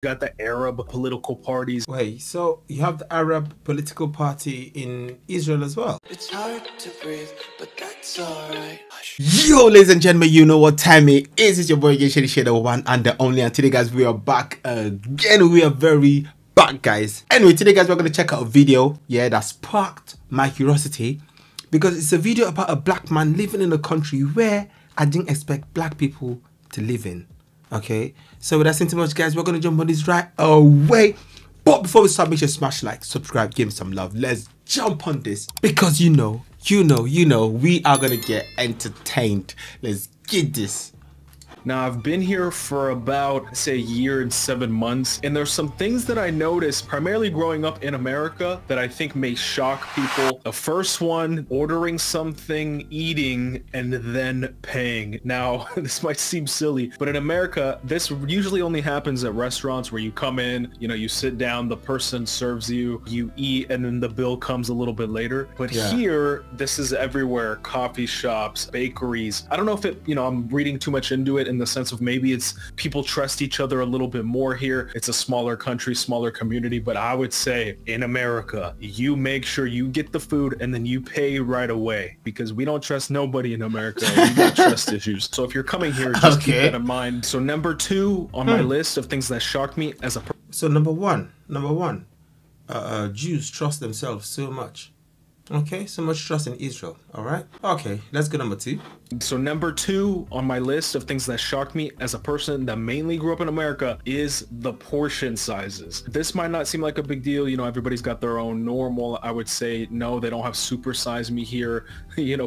got the Arab political parties. Wait, so you have the Arab political party in Israel as well? It's hard to breathe, but that's alright. Yo, ladies and gentlemen, you know what time it is. It's your boy Shady the one and the only. And today, guys, we are back again. We are very back, guys. Anyway, today, guys, we're going to check out a video, that sparked my curiosity. Because it's a video about a black man living in a country where I didn't expect black people to live in. Okay, so without saying too much, guys, we're gonna jump on this right away. But before we start, make sure to smash like, subscribe, give me some love. Let's jump on this because you know, we are gonna get entertained. Let's get this. Now, I've been here for about, say, a year and 7 months, and there's some things that I noticed, primarily growing up in America, that I think may shock people. The first one, ordering something, eating, and then paying. Now, this might seem silly, but in America, this usually only happens at restaurants where you come in, you sit down, the person serves you, you eat, and then the bill comes a little bit later. But here, this is everywhere. Coffee shops, bakeries. I don't know if I'm reading too much into it, in the sense of maybe it's people trust each other a little bit more here. It's a smaller country, smaller community, but I would say in America, you make sure you get the food and then you pay right away, because we don't trust nobody in America. We got trust issues. So if you're coming here, just keep that in mind. So number 2 on my list of things that shocked me as a person. So number one, Jews trust themselves so much. Okay, so much trust in Israel. All right. Okay, let's go number 2. So number 2 on my list of things that shocked me as a person that mainly grew up in America is the portion sizes. This might not seem like a big deal. Everybody's got their own normal. I would say no, they don't have super size me here,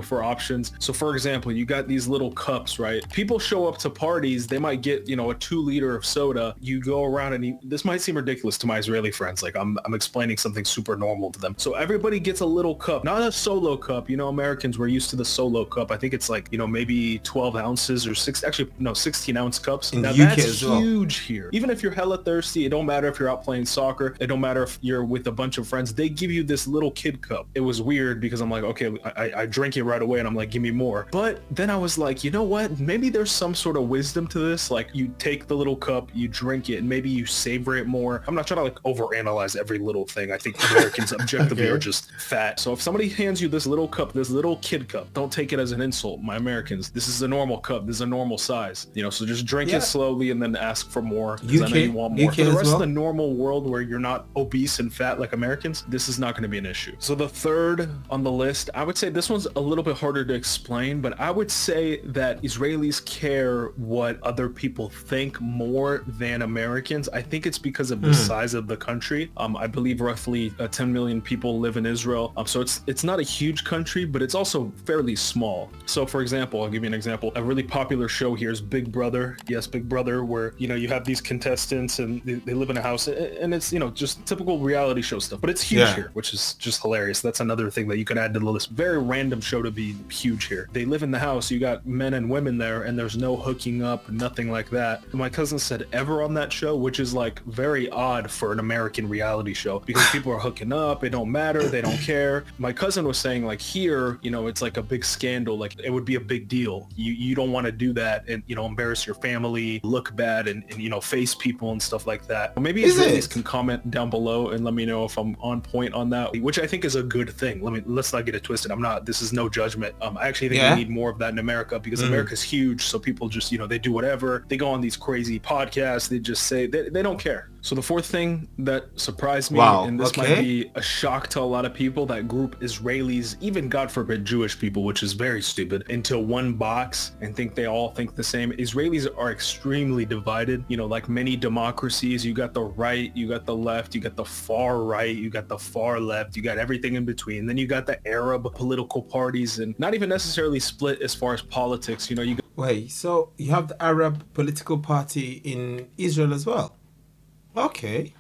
for options. So for example, you got these little cups, right? People show up to parties, they might get, a 2 liter of soda. You go around and this might seem ridiculous to my Israeli friends. Like I'm explaining something super normal to them. So everybody gets a little cup, not a solo cup. Americans, we're used to the solo cup. I think it's like, maybe 12 ounces or 16 ounce cups. In now the UK that's as well. Huge here. Even if you're hella thirsty, it don't matter if you're out playing soccer. It don't matter if you're with a bunch of friends. They give you this little kid cup. It was weird because I'm like, okay, I drink it right away and I'm like, give me more. But then I was like, you know what? Maybe there's some sort of wisdom to this. Like you take the little cup, you drink it, and maybe you savor it more. I'm not trying to like overanalyze every little thing. I think Americans objectively are just fat. So if somebody hands you this little cup, this little kid cup, don't take it as an insult. My Americans, this is a normal cup. This is a normal size. So just drink it slowly and then ask for more, because I know you want more. UK For the rest well? of the normal world where you're not obese and fat like Americans, this is not going to be an issue. So the third on the list, I would say this one's a little bit harder to explain, but I would say that Israelis care what other people think more than Americans. I think it's because of the size of the country. I believe roughly 10 million people live in Israel. So it's not a huge country, but it's also fairly small. So for example, I'll give you an example. A really popular show here is Big Brother. Yes, Big Brother, where, you have these contestants and they live in a house, and it's, just typical reality show stuff, but it's huge here, which is just hilarious. That's another thing that you can add to the list. Very random show to be huge here. They live in the house. You got men and women there, and there's no hooking up, nothing like that. My cousin said ever on that show, which is like very odd for an American reality show, because people are hooking up. It don't matter. They don't care. My cousin was saying like here, it's like a big scandal. Like it would be a big deal. You don't want to do that and, embarrass your family, look bad and face people and stuff like that. Well, maybe Israelis can comment down below and let me know if I'm on point on that, which I think is a good thing. Let's not get it twisted. This is no judgment. I actually think we need more of that in America, because America's huge. So people just, they do whatever. They go on these crazy podcasts. They just say they don't care. So the fourth thing that surprised me, and this might be a shock to a lot of people that group Israelis, even God forbid Jewish people, which is very stupid, into one box and think they all think the same. Israelis are extremely divided. Like many democracies, you got the right, you got the left, you got the far right, you got the far left, you got everything in between. Then you got the Arab political parties, and not even necessarily split as far as politics. You got Wait, so you have the Arab political party in Israel as well? Okay.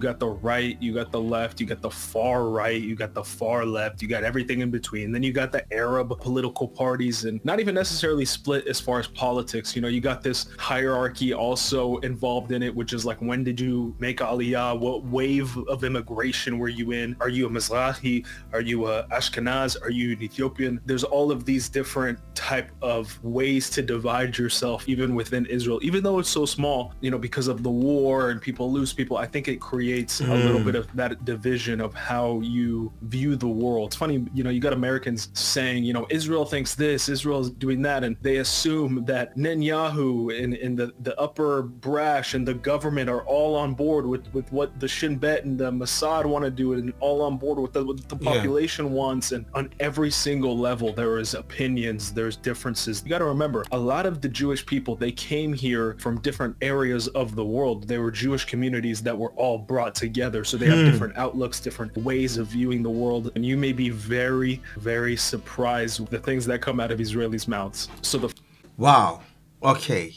You got the right, you got the left, you got the far right, you got the far left, you got everything in between. Then you got the Arab political parties, and not even necessarily split as far as politics. You know, you got this hierarchy also involved in it, which is like, when did you make Aliyah? What wave of immigration were you in? Are you a Mizrahi? Are you a Ashkenaz? Are you an Ethiopian? There's all of these different type of ways to divide yourself, even within Israel, even though it's so small, you know, because of the war and people lose people. I think it creates a little bit of that division of how you view the world. It's funny, you know, you got Americans saying, you know, Israel thinks this, Israel is doing that, and they assume that Netanyahu and the upper brash and the government are all on board with what the Shin Bet and the Mossad want to do, and all on board with what the population wants. And on every single level, there is opinions, there's differences. You got to remember, a lot of the Jewish people, they came here from different areas of the world. They were Jewish communities that were all brought together. So they have different outlooks, different ways of viewing the world. And you may be very, very surprised with the things that come out of Israelis' mouths. So wow. Okay.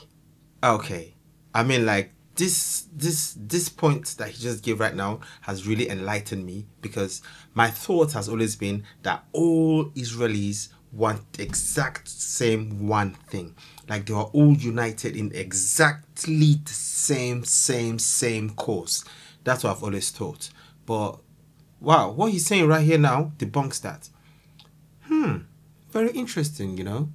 I mean, like, this point that he just gave right now has really enlightened me, because my thought has always been that all Israelis want the exact same one thing. Like, they are all united in exactly the same cause. That's what I've always thought. But wow, what he's saying right here now debunks that. Very interesting, you know.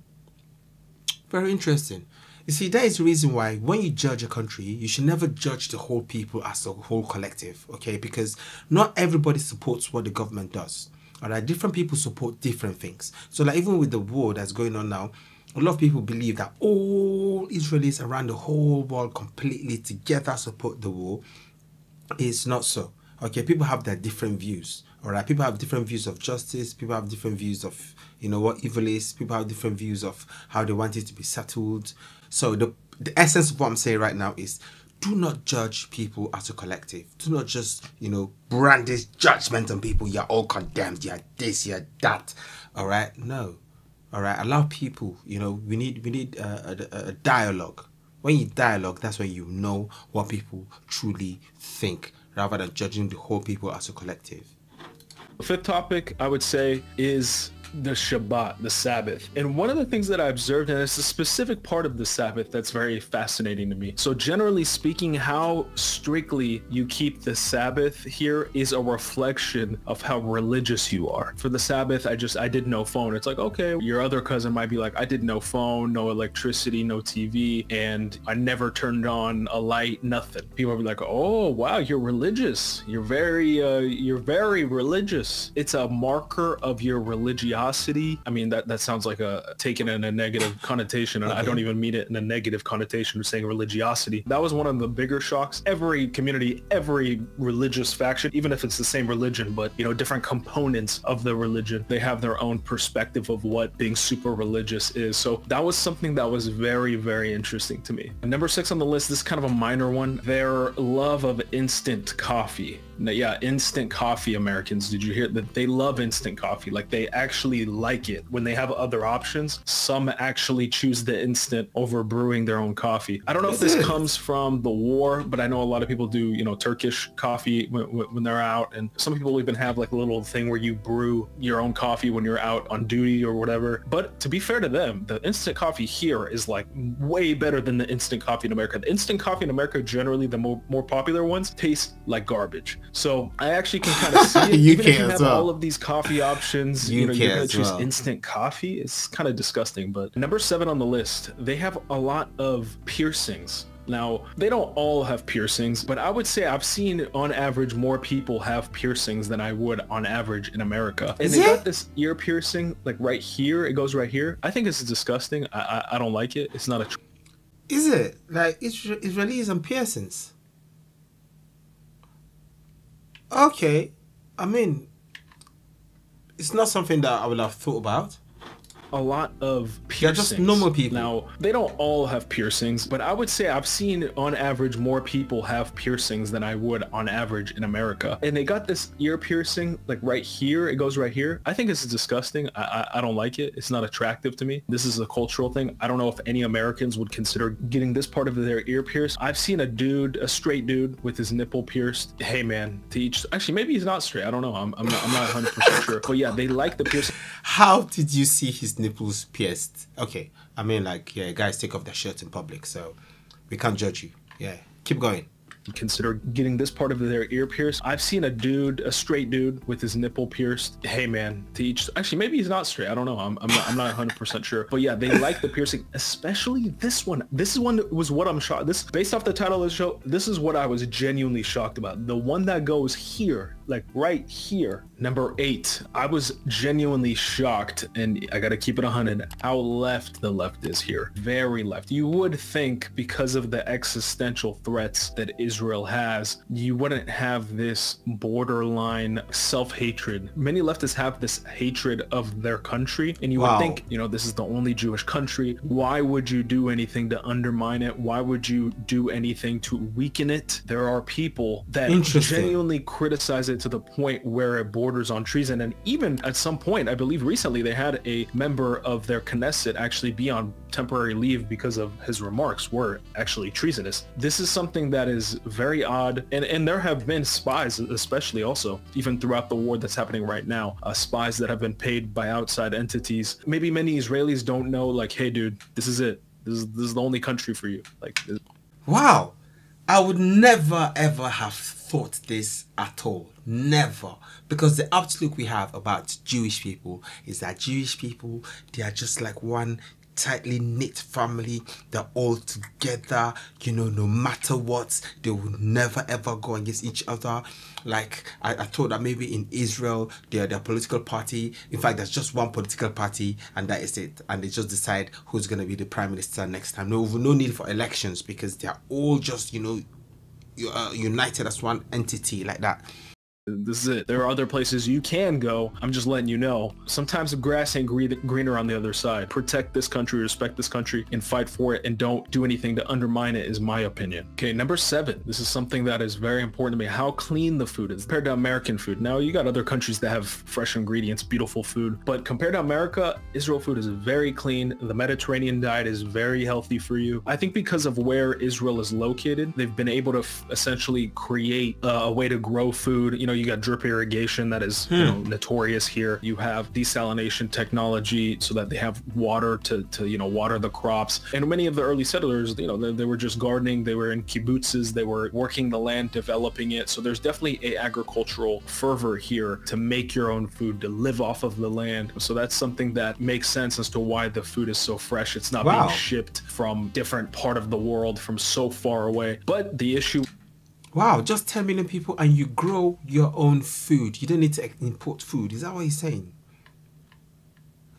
Very interesting. You see, that is the reason why when you judge a country, you should never judge the whole people as a whole collective, okay? Because not everybody supports what the government does. All right, different people support different things. So, like, even with the war that's going on now, a lot of people believe that all Israelis around the whole world completely together support the war. It's not so. Okay, people have their different views. All right, people have different views of justice. People have different views of, you know, what evil is. People have different views of how they want it to be settled. So the essence of what I'm saying right now is, do not judge people as a collective. Do not just, you know, brandish judgment on people. You're all condemned. You're this, you're that. All right? No. All right? Allow people, you know, we need a dialogue. When you dialogue, that's when you know what people truly think, rather than judging the whole people as a collective. The fifth topic, I would say, is the Shabbat, the Sabbath. And one of the things that I observed, and it's a specific part of the Sabbath that's very fascinating to me. So generally speaking, how strictly you keep the Sabbath here is a reflection of how religious you are. For the Sabbath, I did no phone. It's like, okay, your other cousin might be like, I did no phone, no electricity, no TV, and I never turned on a light, nothing. People will be like, oh, wow, you're religious. You're very religious. It's a marker of your religiosity. I mean, that sounds like taken in a negative connotation, and okay. I don't even mean it in a negative connotation of saying religiosity. That was one of the bigger shocks. Every community, every religious faction, even if it's the same religion, but, you know, different components of the religion, they have their own perspective of what being super religious is. So that was something that was very, very interesting to me. Number 6 on the list, this is kind of a minor one, their love of instant coffee. Now, yeah, instant coffee Americans, did you hear that? They love instant coffee. Like, they actually like it. When they have other options, some actually choose the instant over brewing their own coffee. I don't know if this comes from the war, but I know a lot of people do, you know, Turkish coffee when they're out. And some people even have like a little thing where you brew your own coffee when you're out on duty or whatever. But to be fair to them, the instant coffee here is like way better than the instant coffee in America. The instant coffee in America, generally the more popular ones, taste like garbage. So I actually can kind of see it. Even if you have all of these coffee options, you know, you're going to choose instant coffee. It's kind of disgusting. But number 7 on the list, they have a lot of piercings. Now, they don't all have piercings, but I would say I've seen on average more people have piercings than I would on average in America. And they got this ear piercing like right here. It goes right here. I think this is disgusting. I don't like it. It's not a... Is it? Like, Israelis and piercings? Okay, I mean, it's not something that I would have thought about. a lot of piercings. They're just normal people. Now, they don't all have piercings, but I would say I've seen on average more people have piercings than I would on average in America. And they got this ear piercing like right here. It goes right here. I think this is disgusting. I don't like it. It's not attractive to me. This is a cultural thing. I don't know if any Americans would consider getting this part of their ear pierced. I've seen a straight dude with his nipple pierced. Hey man, to each, actually maybe he's not straight. I don't know. I'm not 100% sure. But yeah, they like the piercing. How did you see his nipples pierced? Okay, I mean, like, yeah, guys take off their shirts in public, so we can't judge you. Yeah, keep going. Consider getting this part of their ear pierced. I've seen a straight dude with his nipple pierced. Hey man, to each, actually maybe he's not straight. I don't know. I'm not 100% sure. But yeah, they like the piercing, especially this one. This one was what I'm shocked. This, based off the title of the show, this is what I was genuinely shocked about. The one that goes here, like right here, number 8. I was genuinely shocked, and I gotta keep it 100, how left the left is here. Very left. You would think because of the existential threats that Israel has, you wouldn't have this borderline self-hatred. Many leftists have this hatred of their country, and you would think, you know, this is the only Jewish country. Why would you do anything to undermine it? Why would you do anything to weaken it? There are people that genuinely criticize it to the point where it borders on treason. And even at some point, I believe recently, they had a member of their Knesset actually be on temporary leave because of his remarks were actually treasonous. This is something that is very odd, and there have been spies, especially also even throughout the war that's happening right now, spies that have been paid by outside entities. Maybe many Israelis don't know, like, hey dude, this is it, this is the only country for you. Like, wow, I would never ever have thought this at all. Never. Because the outlook we have about Jewish people is that Jewish people, they are just like one tightly knit family. They're all together, you know, no matter what, they will never ever go against each other. Like I thought that maybe in Israel, their political party, in fact, there's just one political party and that is it, and they just decide who's going to be the prime minister next time. No need for elections, because they're all just, you know, united as one entity like that. This is it. There are other places you can go. I'm just letting you know. Sometimes the grass ain't greener on the other side. Protect this country, respect this country, and fight for it, and don't do anything to undermine it, is my opinion. Okay, number 7. This is something that is very important to me. How clean the food is compared to American food. Now, you got other countries that have fresh ingredients, beautiful food, but compared to America, Israel food is very clean. The Mediterranean diet is very healthy for you. I think because of where Israel is located, they've been able to essentially create a way to grow food. You know, you got drip irrigation that is you know, notorious here. You have desalination technology so that they have water to you know, water the crops. And many of the early settlers, you know, they were just gardening. They were in kibbutzes. They were working the land, developing it. So there's definitely a agricultural fervor here to make your own food, to live off of the land. So that's something that makes sense as to why the food is so fresh. It's not being shipped from different part of the world, from so far away. But the issue... Wow, just 10 million people and you grow your own food. You don't need to import food. Is that what he's saying?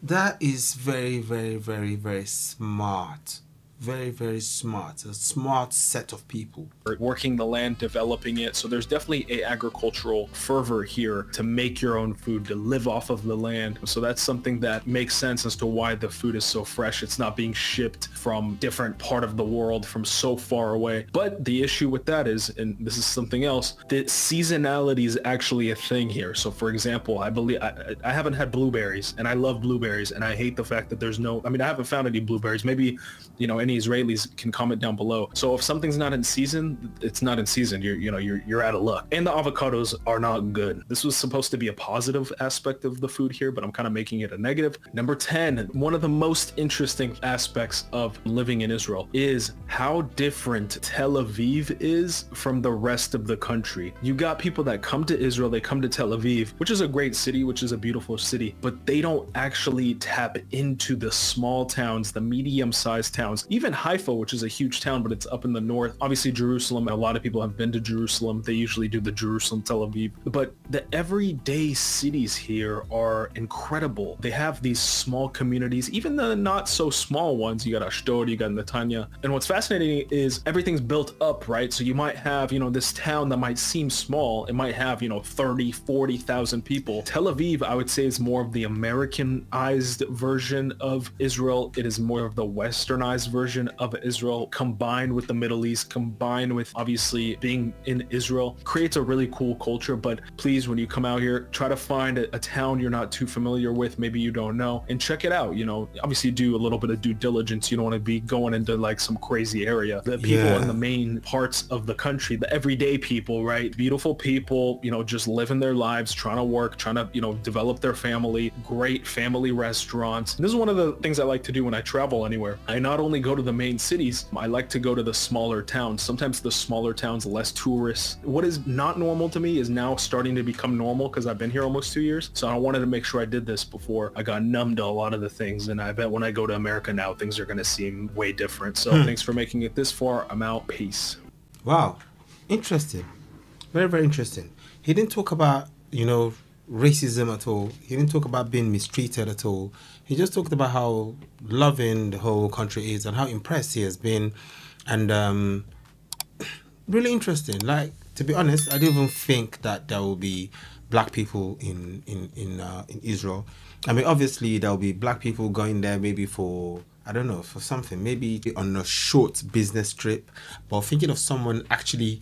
That is very, very, very, very smart. Very, very smart. A smart set of people. Working the land, developing it. So there's definitely a agricultural fervor here to make your own food, to live off of the land. So that's something that makes sense as to why the food is so fresh. It's not being shipped from different part of the world, from so far away. But the issue with that is, and this is something else, that seasonality is actually a thing here. So for example, I believe I haven't had blueberries, and I love blueberries, and I hate the fact that there's no, I mean, I haven't found any blueberries. Maybe, you know, any Israelis can comment down below. So if something's not in season, it's not in season. You're out of luck. And the avocados are not good. This was supposed to be a positive aspect of the food here, but I'm kind of making it a negative. Number 10, one of the most interesting aspects of living in Israel is how different Tel Aviv is from the rest of the country. You got people that come to Israel, they come to Tel Aviv, which is a great city, which is a beautiful city, but they don't actually tap into the small towns, the medium-sized towns, even Haifa, which is a huge town, but it's up in the north. Obviously Jerusalem, a lot of people have been to Jerusalem. They usually do the Jerusalem, Tel Aviv. But the everyday cities here are incredible. They have these small communities, even the not so small ones. You got Ashdod, you got Netanya. And what's fascinating is everything's built up, right? So you might have, this town that might seem small. It might have, 30, 40,000 people. Tel Aviv, I would say, is more of the Americanized version of Israel. It is more of the westernized version of Israel, combined with the Middle East, combined with obviously being in Israel, creates a really cool culture. But please, when you come out here, try to find a town you're not too familiar with, maybe you don't know, and check it out. Obviously do a little bit of due diligence. You don't want to be going into like some crazy area. The people in the main parts of the country, the everyday people, right? Beautiful people, just living their lives, trying to work, trying to, develop their family, great family restaurants. And this is one of the things I like to do when I travel anywhere. I not only go to the main cities, I like to go to the smaller towns. Sometimes the smaller towns, less tourists. What is not normal to me is now starting to become normal because I've been here almost 2 years. So I wanted to make sure I did this before I got numb to a lot of the things. And I bet when I go to America now, things are going to seem way different. So thanks for making it this far. I'm out. Peace. Wow. Interesting. Very, very interesting. He didn't talk about, racism at all. He didn't talk about being mistreated at all. He just talked about how loving the whole country is and how impressed he has been. And really interesting. Like, to be honest, I don't even think that there will be black people in Israel. I mean, obviously there will be black people going there maybe for, I don't know, for something, maybe on a short business trip, but thinking of someone actually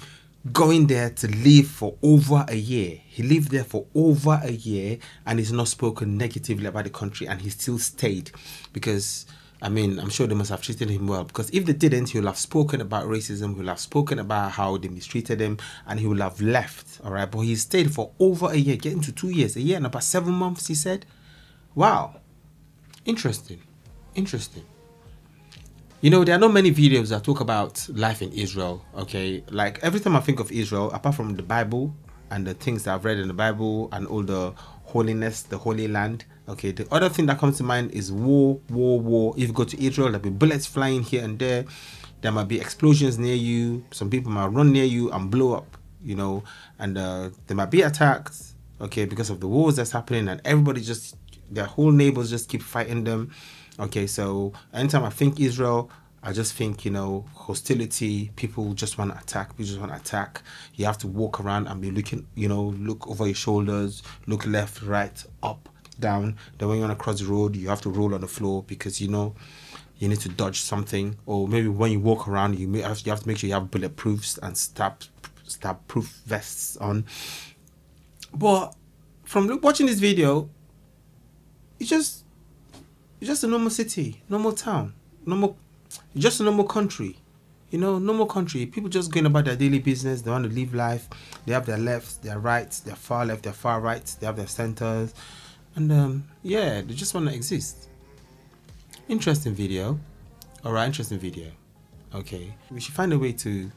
going there to live for over a year. He lived there for over a year and he's not spoken negatively about the country, and he still stayed because, I mean, I'm sure they must have treated him well, because if they didn't, he would have spoken about racism, he would have spoken about how they mistreated him, and he would have left, all right? But he stayed for over a year, getting to 2 years, a year and about 7 months, he said. Wow. Interesting. Interesting. There are not many videos that talk about life in Israel, okay? Like, every time I think of Israel, apart from the Bible and the things that I've read in the Bible and all the holiness, the Holy Land, okay, the other thing that comes to mind is war. If you go to Israel, there'll be bullets flying here and there. There might be explosions near you. Some people might run near you and blow up, and they might be attacked, okay, because of the wars that's happening, and everybody their whole neighbors just keep fighting them. Okay, so anytime I think Israel, I just think, hostility, people just want to attack, You have to walk around and be looking, look over your shoulders, look left, right, up, down. Then when you want to cross the road, you have to roll on the floor because, you need to dodge something. Or maybe when you walk around, you have to make sure you have bulletproofs and stab-proof vests on. But from watching this video, it's just a normal city, normal town, just a normal country, normal country. People just going about their daily business. They want to live life. They have their lefts, their rights, their far left, their far right. They have their centers. And they just want to exist. Interesting video. All right, interesting video. Okay, we should find a way to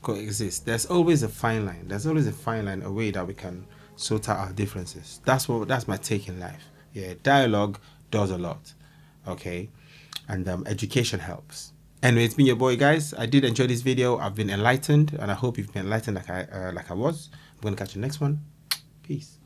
coexist. There's always a fine line. There's always a fine line, a way that we can sort out our differences. That's my take in life. Yeah, dialogue does a lot. Okay, and education helps. Anyway, it's been your boy, guys. I did enjoy this video. I've been enlightened, and I hope you've been enlightened like I was. I'm gonna catch you next one. Peace.